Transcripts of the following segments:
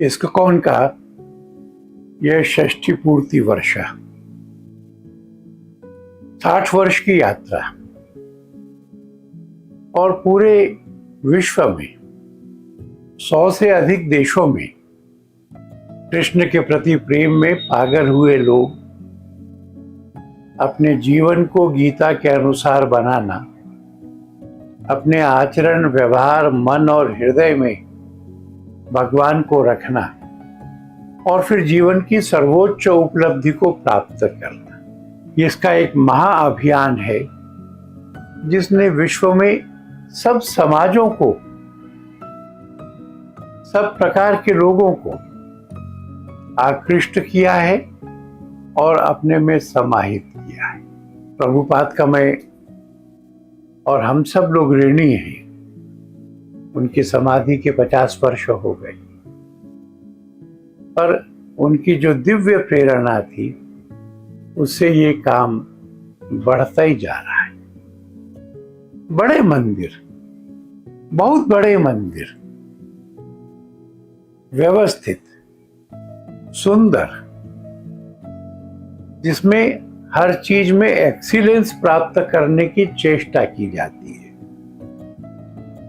ISKCON का यह षष्ठी पूर्ति वर्ष है। 60 वर्ष की यात्रा और पूरे विश्व में 100 से अधिक देशों में कृष्ण के प्रति प्रेम में पागल हुए लोग अपने जीवन को गीता के अनुसार बनाना, अपने आचरण, व्यवहार, मन और हृदय में भगवान को रखना और फिर जीवन की सर्वोच्च उपलब्धि को प्राप्त करना, इसका एक महाअभियान है जिसने विश्व में सब समाजों को, सब प्रकार के लोगों को आकृष्ट किया है और अपने में समाहित किया है। प्रभुपाद का मैं और हम सब लोग ऋणी हैं। उनकी समाधि के 50 वर्ष हो गए, पर उनकी जो दिव्य प्रेरणा थी उससे ये काम बढ़ता ही जा रहा है। बड़े मंदिर, बहुत बड़े मंदिर, व्यवस्थित, सुंदर, जिसमें हर चीज में एक्सीलेंस प्राप्त करने की चेष्टा की जाती है,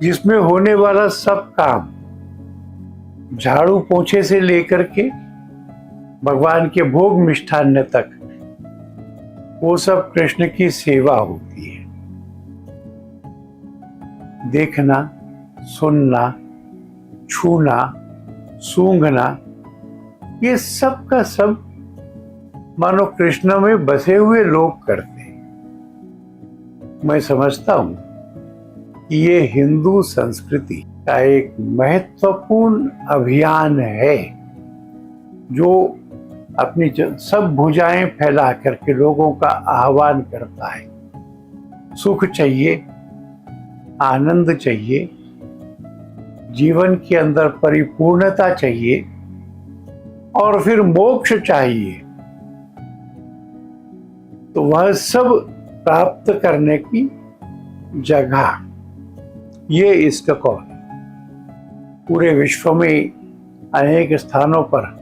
जिसमें होने वाला सब काम, झाड़ू पोंछे से लेकर के भगवान के भोग मिष्ठान्न तक, वो सब कृष्ण की सेवा होती है। देखना, सुनना, छूना, सूंघना, ये सब का सब मानो कृष्ण में बसे हुए लोग करते हैं। मैं समझता हूं कि ये हिंदू संस्कृति का एक महत्वपूर्ण अभियान है जो अपनी सब भुजाएं फैला करके लोगों का आह्वान करता है। सुख चाहिए, आनंद चाहिए, जीवन के अंदर परिपूर्णता चाहिए और फिर मोक्ष चाहिए, तो वह सब प्राप्त करने की जगह ये इस्कॉन। पूरे विश्व में अनेक स्थानों पर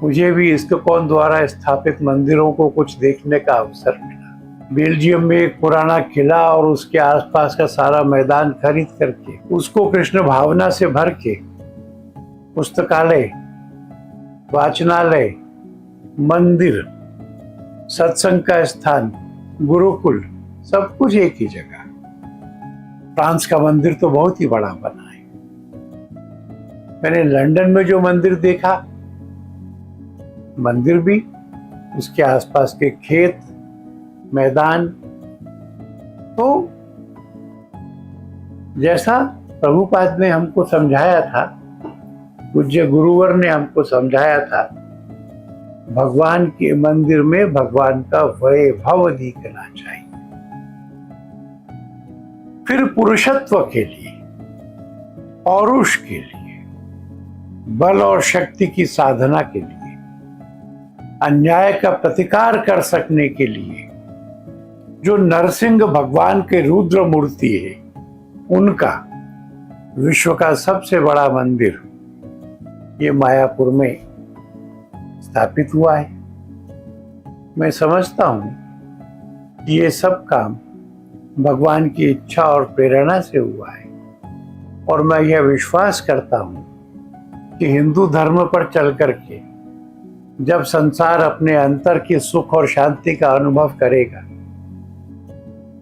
मुझे भी इस्कॉन द्वारा स्थापित मंदिरों को कुछ देखने का अवसर मिला। बेल्जियम में एक पुराना किला और उसके आसपास का सारा मैदान खरीद करके उसको कृष्ण भावना से भर के पुस्तकालय, वाचनालय, मंदिर, सत्संग का स्थान, गुरुकुल, सब कुछ एक ही जगह। फ्रांस का मंदिर तो बहुत ही बड़ा बना है। मैंने लंदन में जो मंदिर देखा, मंदिर भी, उसके आसपास के खेत, मैदान, तो जैसा प्रभुपाद ने हमको समझाया था, पूज्य गुरुवर ने हमको समझाया था, भगवान के मंदिर में भगवान का वैभव दिखना चाहिए। फिर पुरुषत्व के लिए, पौरुष के लिए, बल और शक्ति की साधना के लिए, अन्याय का प्रतिकार कर सकने के लिए जो नरसिंह भगवान के रुद्र मूर्ति है, उनका विश्व का सबसे बड़ा मंदिर ये मायापुर में स्थापित हुआ है। मैं समझता हूं कि ये सब काम भगवान की इच्छा और प्रेरणा से हुआ है और मैं यह विश्वास करता हूं कि हिंदू धर्म पर चल करके जब संसार अपने अंतर की सुख और शांति का अनुभव करेगा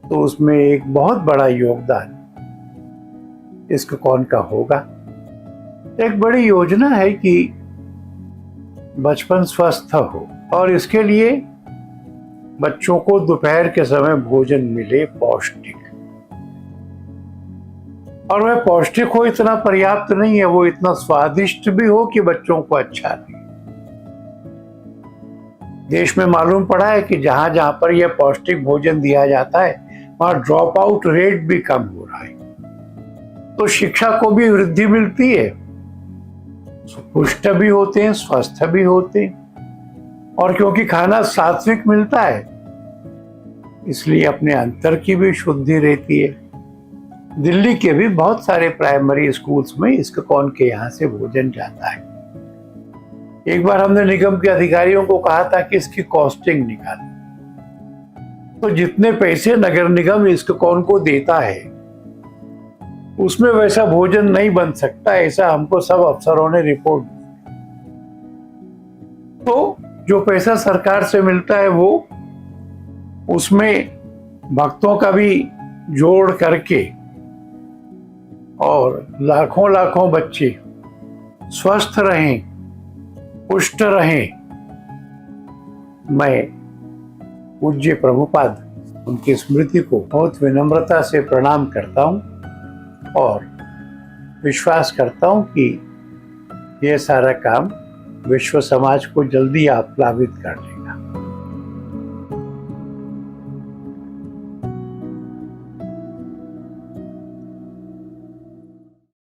तो उसमें एक बहुत बड़ा योगदान इस्कॉन का होगा। एक बड़ी योजना है कि बचपन स्वस्थ हो और इसके लिए बच्चों को दोपहर के समय भोजन मिले पौष्टिक, और वह पौष्टिक हो इतना पर्याप्त नहीं है, वो इतना स्वादिष्ट भी हो कि बच्चों को अच्छा लगे। देश में मालूम पड़ा है कि जहां जहां पर यह पौष्टिक भोजन दिया जाता है वहां ड्रॉप आउट रेट भी कम हो रहा है, तो शिक्षा को भी वृद्धि मिलती है, पुष्ट भी होते हैं, स्वस्थ भी होते हैं, और क्योंकि खाना सात्विक मिलता है इसलिए अपने अंतर की भी शुद्धि रहती है। दिल्ली के भी बहुत सारे प्राइमरी स्कूल्स में इस्कॉन के यहाँ से भोजन जाता है। एक बार हमने निगम के अधिकारियों को कहा था कि इसकी कॉस्टिंग निकालें, तो जितने पैसे नगर निगम इसको कौन को देता है उसमें वैसा भोजन नहीं बन सकता, ऐसा हमको सब अफसरों ने रिपोर्ट दी। तो जो पैसा सरकार से मिलता है वो उसमें भक्तों का भी जोड़ करके और लाखों लाखों बच्चे स्वस्थ रहें, पुष्ट रहें। मैं पूज्य प्रभुपाद उनकी स्मृति को बहुत विनम्रता से प्रणाम करता हूँ और विश्वास करता हूँ कि यह सारा काम विश्व समाज को जल्दी आप प्लावित कर लें।